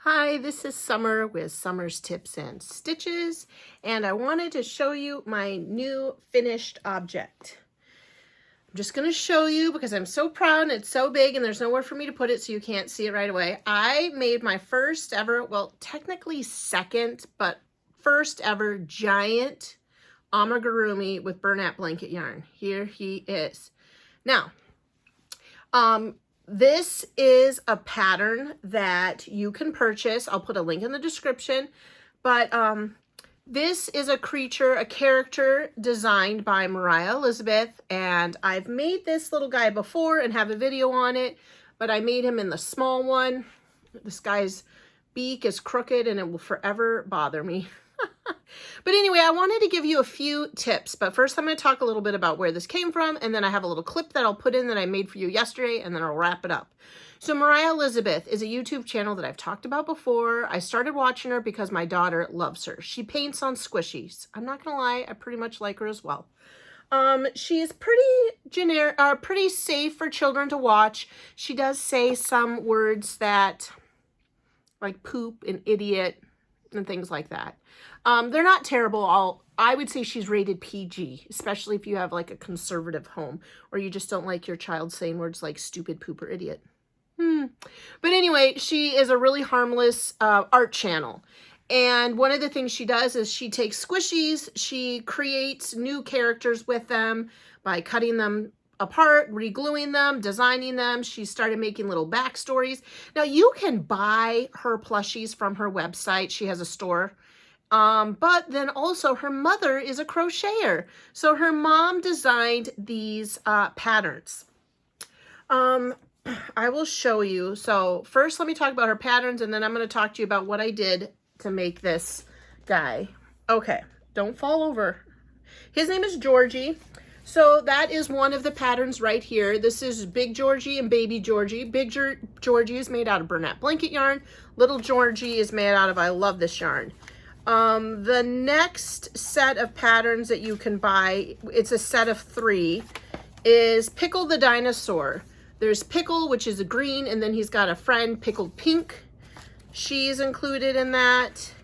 Hi, this is Summer with Summer's Tips and Stitches, and I wanted to show you my new finished object. I'm just going to show you because I'm so proud and it's so big and there's nowhere for me to put it so you can't see it right away. I made my first ever, well, technically second, but first ever giant amigurumi with Bernat Blanket Yarn. Here he is. Now, this is a pattern that you can purchase. I'll put a link in the description, but this is a character designed by Moriah Elizabeth, and I've made this little guy before and have a video on it, but I made him in the small one. This guy's beak is crooked and it will forever bother me. But anyway, I wanted to give you a few tips, but first I'm going to talk a little bit about where this came from, and then I have a little clip that I'll put in that I made for you yesterday, and then I'll wrap it up. So Moriah Elizabeth is a YouTube channel that I've talked about before. I started watching her because my daughter loves her. She paints on squishies. I'm not going to lie, I pretty much like her as well. She's pretty generic, pretty safe for children to watch. She does say some words that, like poop and idiot and things like that. They're not terrible. I would say she's rated PG, especially if you have like a conservative home or you just don't like your child saying words like stupid, poop, or idiot. But anyway, she is a really harmless art channel. And one of the things she does is she takes squishies, she creates new characters with them by cutting them apart, re-gluing them, designing them. She started making little backstories. Now you can buy her plushies from her website. She has a store. But then also her mother is a crocheter. So her mom designed these patterns. I will show you. So first let me talk about her patterns, and then I'm going to talk to you about what I did to make this guy. Okay, don't fall over. His name is Georgie. So that is one of the patterns right here. This is Big Georgie and Baby Georgie. Big Georgie is made out of Bernat Blanket Yarn. Little Georgie is made out of, I love this yarn. The next set of patterns that you can buy, it's a set of 3, is Pickle the Dinosaur. There's Pickle, which is a green, and then he's got a friend, Pickled Pink. She's included in that.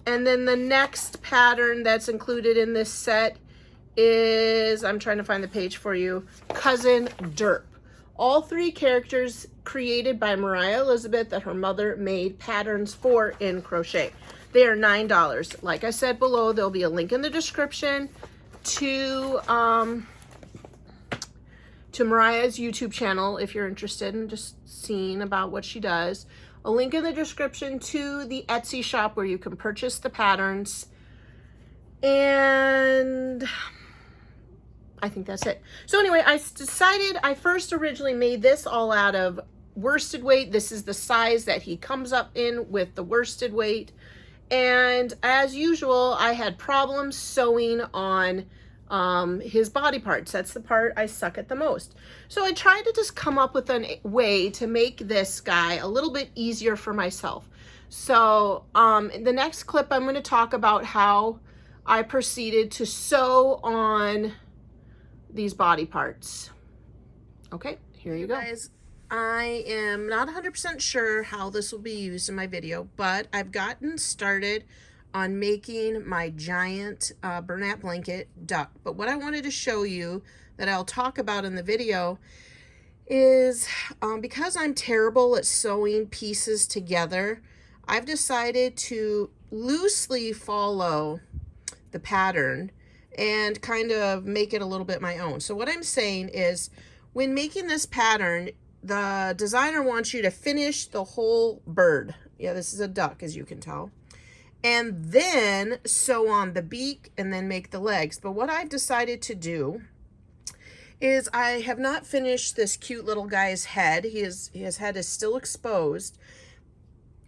And then the next pattern that's included in this set is, I'm trying to find the page for you, Cousin Derp. All 3 characters created by Moriah Elizabeth that her mother made patterns for in crochet. They are $9. Like I said below, there'll be a link in the description to Moriah's YouTube channel if you're interested in just seeing about what she does. A link in the description to the Etsy shop where you can purchase the patterns. And I think that's it. So anyway, I decided, I first originally made this all out of worsted weight. This is the size that he comes up in with the worsted weight. And as usual, I had problems sewing on his body parts. That's the part I suck at the most. So I tried to just come up with a way to make this guy a little bit easier for myself. So in the next clip, I'm going to talk about how I proceeded to sew on these body parts. Okay, here you go. Guys, I am not 100% sure how this will be used in my video, but I've gotten started on making my giant Bernat blanket duck. But what I wanted to show you that I'll talk about in the video is because I'm terrible at sewing pieces together, I've decided to loosely follow the pattern and kind of make it a little bit my own. So what I'm saying is, when making this pattern, the designer wants you to finish the whole bird. Yeah, this is a duck, as you can tell. And then sew on the beak and then make the legs. But what I've decided to do is I have not finished this cute little guy's head. His head is still exposed.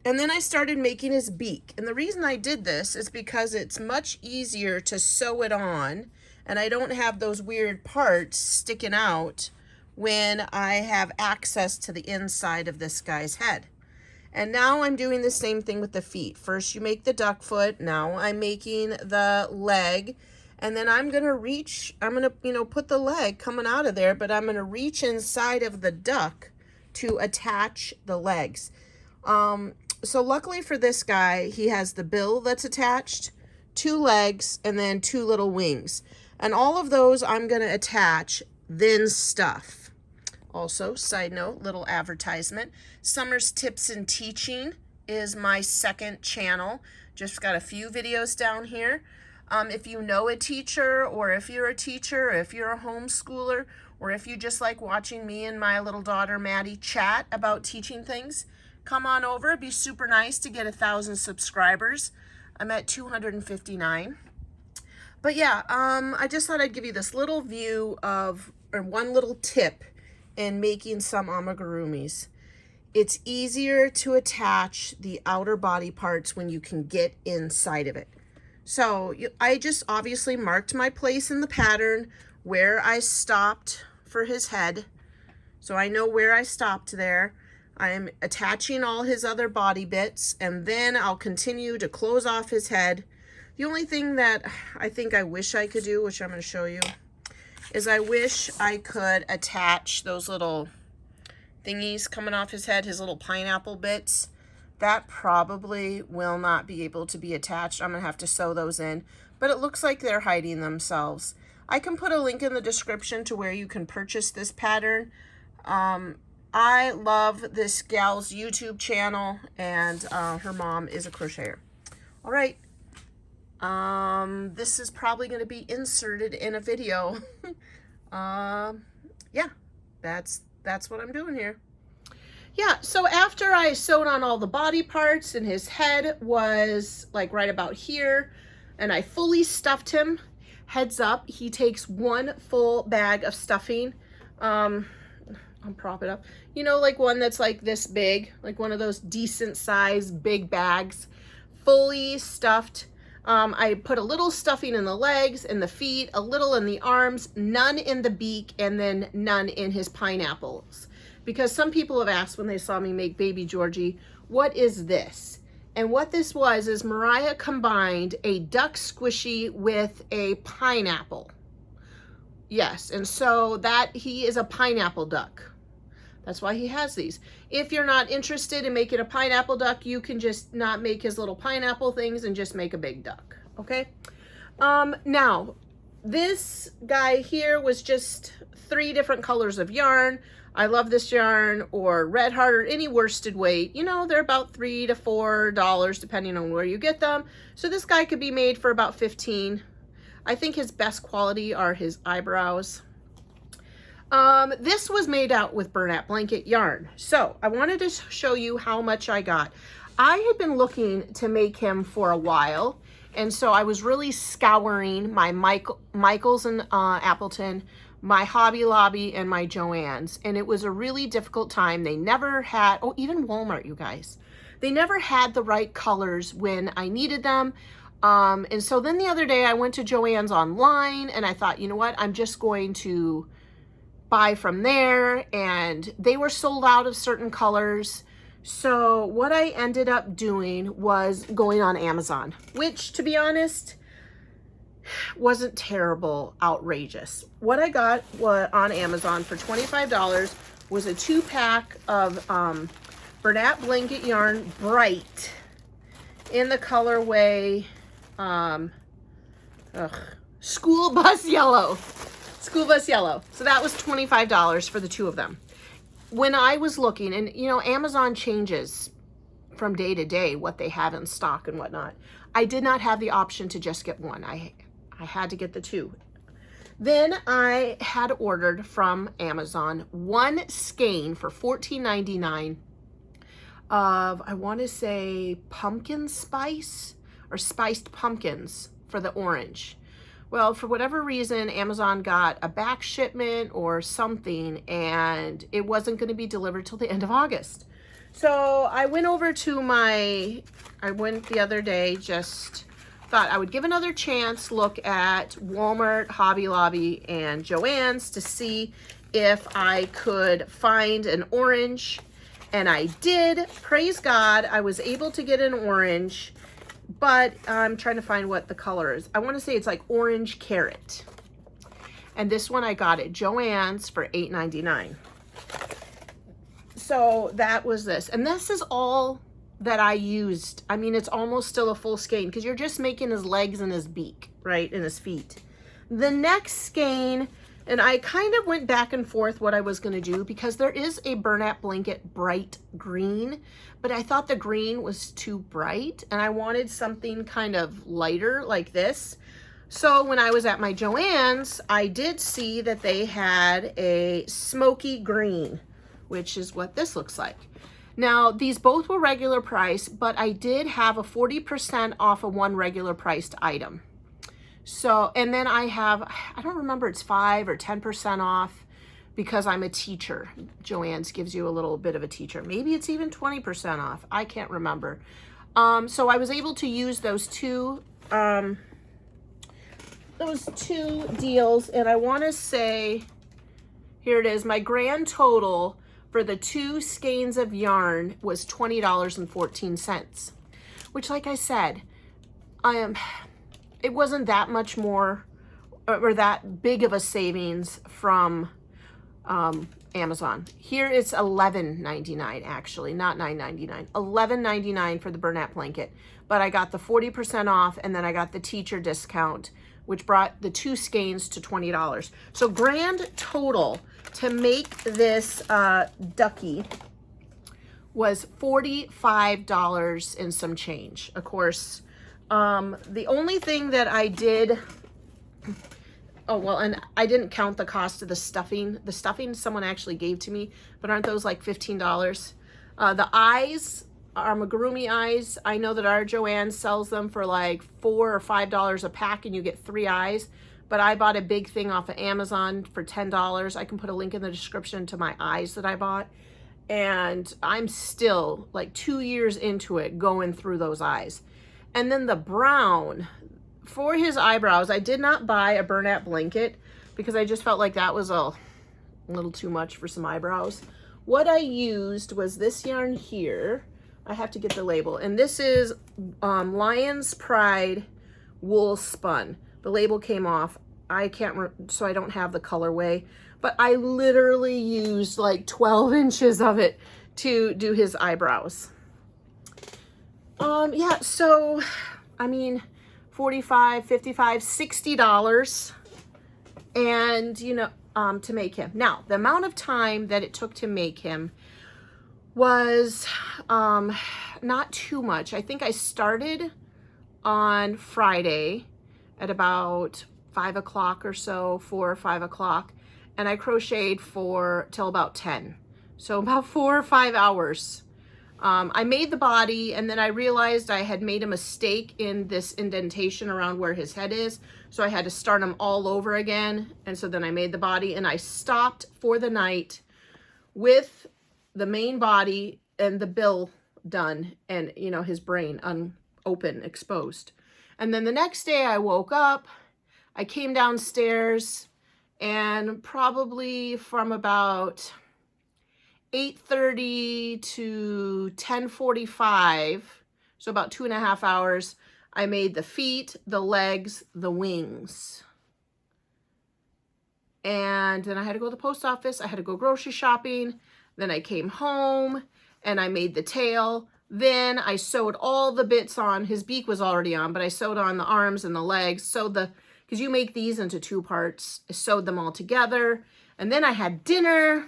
And then I started making his beak. And the reason I did this is because it's much easier to sew it on, and I don't have those weird parts sticking out when I have access to the inside of this guy's head. And now I'm doing the same thing with the feet. First you make the duck foot, now I'm making the leg, and then I'm gonna reach, I'm gonna, put the leg coming out of there, but I'm gonna reach inside of the duck to attach the legs. So luckily for this guy, he has the bill that's attached, 2 legs, and then 2 little wings. And all of those I'm going to attach, then stuff. Also, side note, little advertisement, Summer's Tips and Teaching is my second channel. Just got a few videos down here. If you know a teacher, or if you're a teacher, or if you're a homeschooler, or if you just like watching me and my little daughter Maddie chat about teaching things, come on over. It'd be super nice to get 1,000 subscribers. I'm at 259. But yeah, I just thought I'd give you this little view of, or one little tip in making some amigurumis. It's easier to attach the outer body parts when you can get inside of it. So I just obviously marked my place in the pattern where I stopped for his head. So I know where I stopped there. I'm attaching all his other body bits, and then I'll continue to close off his head. The only thing that I think I wish I could do, which I'm going to show you, is I wish I could attach those little thingies coming off his head, his little pineapple bits. That probably will not be able to be attached. I'm going to have to sew those in, but it looks like they're hiding themselves. I can put a link in the description to where you can purchase this pattern. I love this gal's YouTube channel, and her mom is a crocheter. All right. This is probably going to be inserted in a video. Yeah, that's what I'm doing here. Yeah, so after I sewed on all the body parts and his head was like right about here, and I fully stuffed him, heads up, he takes 1 full bag of stuffing. I'll prop it up. You know, like one that's like this big, like one of those decent size big bags, fully stuffed. I put a little stuffing in the legs and the feet, a little in the arms, none in the beak, and then none in his pineapples. Because some people have asked when they saw me make baby Georgie, what is this? And what this was is Moriah combined a duck squishy with a pineapple. Yes, and so that he is a pineapple duck. That's why he has these. If you're not interested in making a pineapple duck, you can just not make his little pineapple things and just make a big duck, okay? Now, this guy here was just 3 different colors of yarn. I love this yarn, or Red Heart, or any worsted weight. You know, they're about $3 to $4 depending on where you get them. So this guy could be made for about $15. I think his best quality are his eyebrows. This was made out with Bernat Blanket Yarn. So I wanted to show you how much I got. I had been looking to make him for a while, and so I was really scouring my Michaels and Appleton, my Hobby Lobby, and my Joann's, and it was a really difficult time. They never had, oh, even Walmart, you guys, they never had the right colors when I needed them. And so then the other day I went to Joann's online, and I thought, you know what, I'm just going to buy from there, and they were sold out of certain colors. So what I ended up doing was going on Amazon, which, to be honest, wasn't terrible, outrageous. What I got on Amazon for $25 was a 2-pack of Bernat Blanket Yarn Bright in the colorway School Bus Yellow. School Bus Yellow. So that was $25 for the 2 of them. When I was looking, and you know, Amazon changes from day to day what they have in stock and whatnot. I did not have the option to just get one. I had to get the 2. Then I had ordered from Amazon 1 skein for $14.99 of, I want to say, pumpkin spice or spiced pumpkins for the orange. Well, for whatever reason, Amazon got a back shipment or something, and it wasn't going to be delivered till the end of August. So I went over to I went the other day, just thought I would give another chance, look at Walmart, Hobby Lobby, and Joann's to see if I could find an orange. And I did. Praise God, I was able to get an orange. But I'm trying to find what the color is. I want to say it's like orange carrot. And this one I got at Joann's for $8.99. So that was this. And this is all that I used. I mean, it's almost still a full skein because you're just making his legs and his beak, right? And his feet. The next skein, and I kind of went back and forth what I was going to do because there is a Bernat Blanket bright green, but I thought the green was too bright and I wanted something kind of lighter like this. So when I was at my Joann's, I did see that they had a smoky green, which is what this looks like. Now, these both were regular price, but I did have a 40% off of one regular priced item. So, and then I have, I don't remember, it's 5 or 10% off because I'm a teacher. Joann's gives you a little bit of a teacher. Maybe it's even 20% off. I can't remember. So I was able to use those two deals, and I want to say, here it is, my grand total for the 2 skeins of yarn was $20.14, which, like I said, it wasn't that much more or that big of a savings from Amazon. Here it's $11.99 actually, not $9.99. $11.99 for the Bernat Blanket, but I got the 40% off and then I got the teacher discount, which brought the 2 skeins to $20. So grand total to make this ducky was $45 and some change. Of course, the only thing that I did, oh, well, and I didn't count the cost of the stuffing. The stuffing someone actually gave to me, but aren't those like $15? The eyes, our amigurumi eyes, I know that our Joann sells them for like $4 or $5 a pack and you get 3 eyes, but I bought a big thing off of Amazon for $10. I can put a link in the description to my eyes that I bought. And I'm still like 2 years into it going through those eyes. And then the brown for his eyebrows, I did not buy a Bernat Blanket because I just felt like that was a little too much for some eyebrows. What I used was this yarn here. I have to get the label. And this is Lion's Pride Wool Spun. The label came off. So I don't have the colorway. But I literally used like 12 inches of it to do his eyebrows. Yeah, so, I mean, $45, $55, $60, and, you know, to make him. Now, the amount of time that it took to make him was, not too much. I think I started on Friday at about 5 o'clock or so, 4 or 5 o'clock, and I crocheted till about 10. So about 4 or 5 hours. I made the body and then I realized I had made a mistake in this indentation around where his head is. So I had to start him all over again. And so then I made the body and I stopped for the night with the main body and the bill done and, you know, his brain open, exposed. And then the next day I woke up, I came downstairs, and probably from about 8:30 to 10:45, so about 2.5 hours, I made the feet, the legs, the wings. And then I had to go to the post office. I had to go grocery shopping. Then I came home and I made the tail. Then I sewed all the bits on. His beak was already on, but I sewed on the arms and the legs. Because you make these into 2 parts. I sewed them all together. And then I had dinner.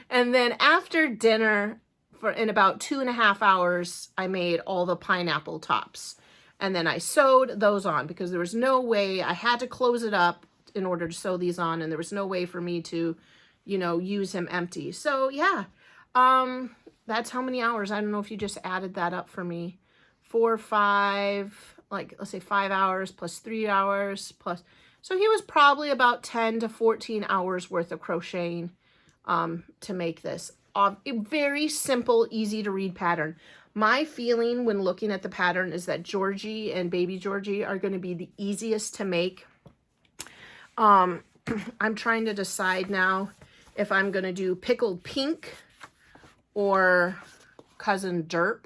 And then after dinner, in about 2.5 hours, I made all the pineapple tops. And then I sewed those on because there was no way, I had to close it up in order to sew these on. And there was no way for me to, you know, use him empty. So yeah, that's how many hours. I don't know if you just added that up for me. 4, 5, like let's say 5 hours plus 3 hours plus. So he was probably about 10 to 14 hours worth of crocheting to make this. A very simple, easy to read pattern. My feeling when looking at the pattern is that Georgie and baby Georgie are going to be the easiest to make. I'm trying to decide now if I'm going to do pickled pink or cousin derp.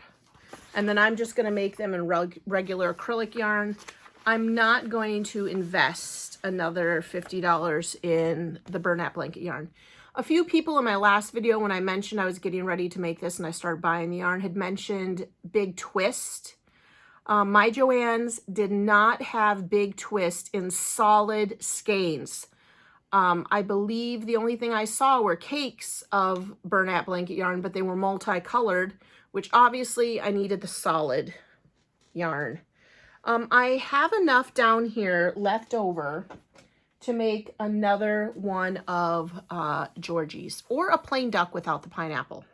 And then I'm just going to make them in regular acrylic yarn. I'm not going to invest another $50 in the Bernat Blanket yarn. A few people in my last video, when I mentioned I was getting ready to make this and I started buying the yarn, had mentioned Big Twist. My Joann's did not have Big Twist in solid skeins. I believe the only thing I saw were cakes of Bernat Blanket Yarn, but they were multicolored, which obviously I needed the solid yarn. I have enough down here left over to make another one of Georgie's, or a plain duck without the pineapple.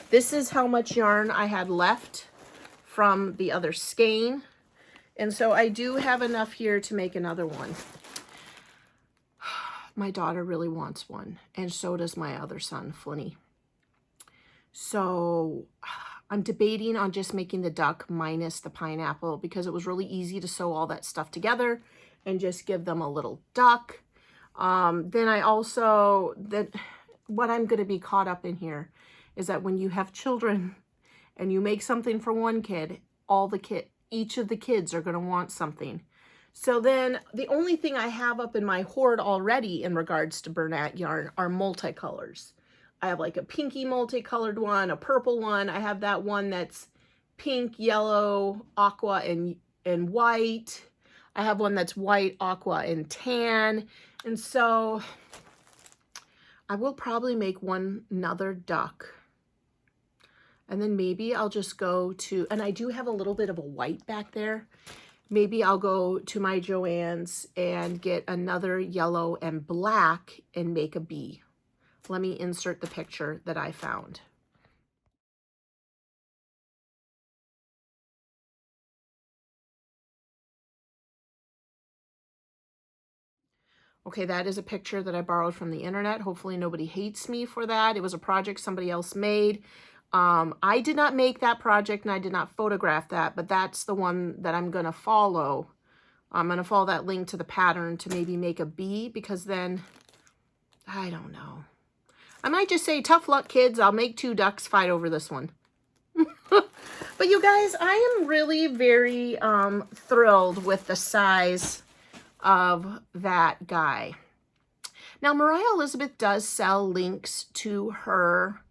This is how much yarn I had left from the other skein, and so I do have enough here to make another one. My daughter really wants one, and so does my other son, Flinny. So I'm debating on just making the duck minus the pineapple, because it was really easy to sew all that stuff together and just give them a little duck. Then I also, what I'm going to be caught up in here is that when you have children and you make something for one kid, each of the kids are going to want something. So then the only thing I have up in my hoard already in regards to Bernat yarn are multicolors. I have like a pinky multicolored one, a purple one. I have that one that's pink, yellow, aqua, and white. I have one that's white, aqua, and tan. And so I will probably make another duck. And then maybe I'll just go to, and I do have a little bit of a white back there. Maybe I'll go to my Joann's and get another yellow and black and make a bee. Let me insert the picture that I found. Okay, that is a picture that I borrowed from the internet. Hopefully nobody hates me for that. It was a project somebody else made. I did not make that project and I did not photograph that, but that's the one that I'm going to follow. I'm going to follow that link to the pattern to maybe make a bee, because then, I don't know. I might just say, tough luck, kids. I'll make 2 ducks fight over this one. But you guys, I am really very thrilled with the size of that guy. Now, Moriah Elizabeth does sell links to her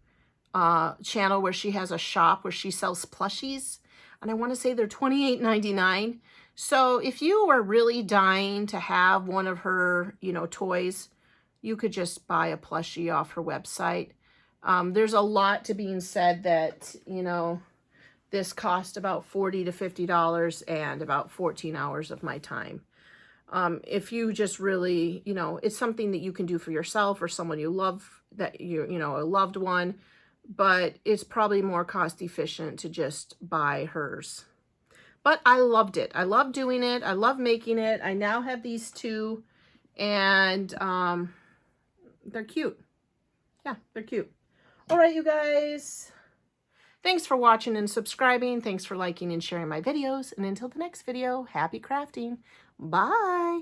channel where she has a shop where she sells plushies, and I want to say they're $28.99. So if you are really dying to have one of her, toys, you could just buy a plushie off her website. There's a lot to being said that, this cost about $40 to $50 and about 14 hours of my time. If you just really, it's something that you can do for yourself or someone you love, that a loved one, but it's probably more cost efficient to just buy hers. But I loved it. I love doing it. I love making it. I now have these 2, and they're cute. Yeah, they're cute. All right, you guys. Thanks for watching and subscribing. Thanks for liking and sharing my videos. And until the next video, happy crafting. Bye.